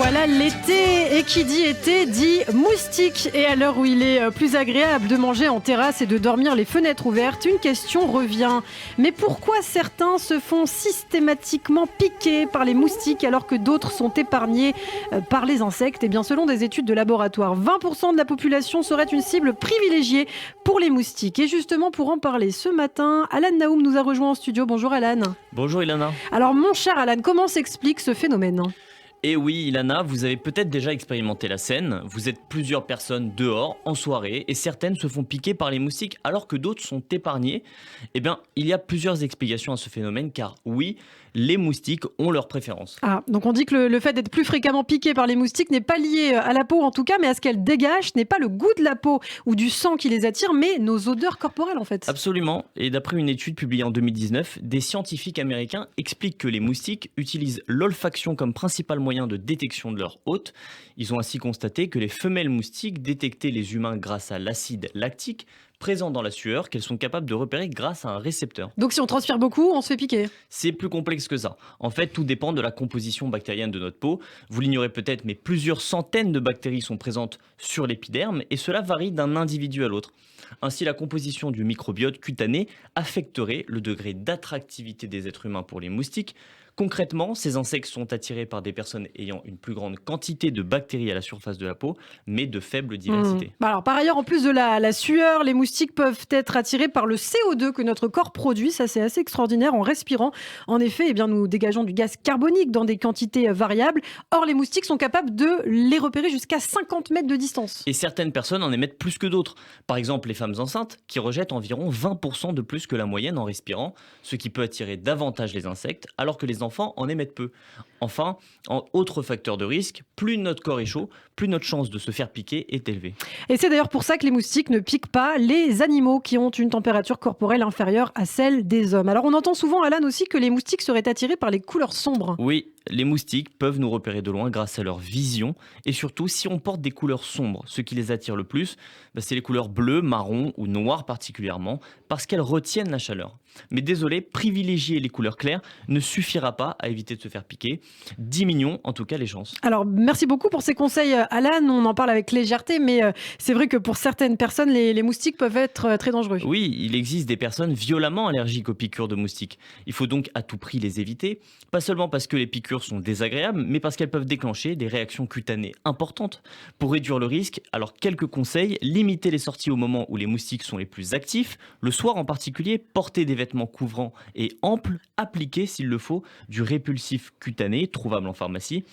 Voilà l'été, et qui dit été dit moustique. Et à l'heure où il est plus agréable de manger en terrasse et de dormir les fenêtres ouvertes, une question revient. Mais pourquoi certains se font systématiquement piquer par les moustiques alors que d'autres sont épargnés par les insectes? Eh bien, selon des études de laboratoire, 20% de la population serait une cible privilégiée pour les moustiques. Et justement, pour en parler ce matin, Alan Naoum nous a rejoint en studio. Bonjour Alan. Bonjour Ilana. Alors mon cher Alan, comment s'explique ce phénomène ? Et oui Ilana, vous avez peut-être déjà expérimenté la scène. Vous êtes plusieurs personnes dehors, en soirée, et certaines se font piquer par les moustiques alors que d'autres sont épargnées. Eh bien, il y a plusieurs explications à ce phénomène, car oui, les moustiques ont leur préférence. Ah, donc on dit que le fait d'être plus fréquemment piqué par les moustiques n'est pas lié à la peau en tout cas, mais à ce qu'elles dégagent. Ce n'est pas le goût de la peau ou du sang qui les attire, mais nos odeurs corporelles en fait. Absolument, et d'après une étude publiée en 2019, des scientifiques américains expliquent que les moustiques utilisent l'olfaction comme principal moyen de détection de leur hôte. Ils ont ainsi constaté que les femelles moustiques détectaient les humains grâce à l'acide lactique présent dans la sueur qu'elles sont capables de repérer grâce à un récepteur. Donc si on transpire beaucoup, on se fait piquer. C'est plus complexe que ça. En fait, tout dépend de la composition bactérienne de notre peau. Vous l'ignorez peut-être, mais plusieurs centaines de bactéries sont présentes sur l'épiderme et cela varie d'un individu à l'autre. Ainsi, la composition du microbiote cutané affecterait le degré d'attractivité des êtres humains pour les moustiques. Concrètement, ces insectes sont attirés par des personnes ayant une plus grande quantité de bactéries à la surface de la peau, mais de faible diversité. Alors, par ailleurs, en plus de la sueur, les moustiques peuvent être attirés par le CO2 que notre corps produit. Ça, c'est assez extraordinaire en respirant. En effet, eh bien, nous dégageons du gaz carbonique dans des quantités variables. Or, les moustiques sont capables de les repérer jusqu'à 50 mètres de distance. Et certaines personnes en émettent plus que d'autres. Par exemple, les femmes enceintes qui rejettent environ 20% de plus que la moyenne en respirant, ce qui peut attirer davantage les insectes, alors que les enfants en émettent peu. Enfin, autre facteur de risque, plus notre corps est chaud, plus notre chance de se faire piquer est élevée. Et c'est d'ailleurs pour ça que les moustiques ne piquent pas les animaux qui ont une température corporelle inférieure à celle des hommes. Alors on entend souvent, Alan, aussi que les moustiques seraient attirés par les couleurs sombres. Oui, les moustiques peuvent nous repérer de loin grâce à leur vision et surtout si on porte des couleurs sombres. Ce qui les attire le plus, c'est les couleurs bleues, marron ou noires particulièrement parce qu'elles retiennent la chaleur. Mais désolé, privilégier les couleurs claires ne suffira pas à éviter de se faire piquer. Diminuons en tout cas les chances. Alors merci beaucoup pour ces conseils, Alan. On en parle avec légèreté, mais c'est vrai que pour certaines personnes, les moustiques peuvent être très dangereux. Oui, il existe des personnes violemment allergiques aux piqûres de moustiques. Il faut donc à tout prix les éviter, pas seulement parce que les piqûres sont désagréables, mais parce qu'elles peuvent déclencher des réactions cutanées importantes. Pour réduire le risque, alors quelques conseils: limiter les sorties au moment où les moustiques sont les plus actifs, le soir en particulier, porter des vêtements couvrants et amples, appliquer s'il le faut du répulsif cutané, trouvable en pharmacie.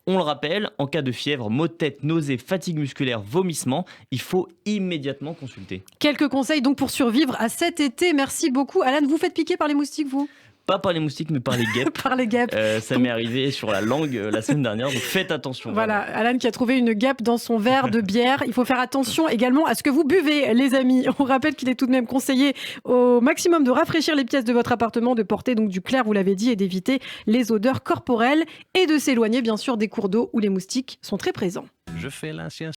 On le rappelle, en cas de fièvre, maux de tête, nausées, fatigue musculaire, vomissements, il faut immédiatement consulter. Quelques conseils donc pour survivre à cet été. Merci beaucoup, Alan. Vous faites piquer par les moustiques, vous ? Pas par les moustiques, mais par les guêpes. Par les guêpes. Ça m'est arrivé sur la langue la semaine dernière, donc faites attention. Voilà, Alan qui a trouvé une guêpe dans son verre de bière. Il faut faire attention également à ce que vous buvez, les amis. On rappelle qu'il est tout de même conseillé au maximum de rafraîchir les pièces de votre appartement, de porter donc du clair, vous l'avez dit, et d'éviter les odeurs corporelles et de s'éloigner bien sûr des cours d'eau où les moustiques sont très présents. Je fais l'ancien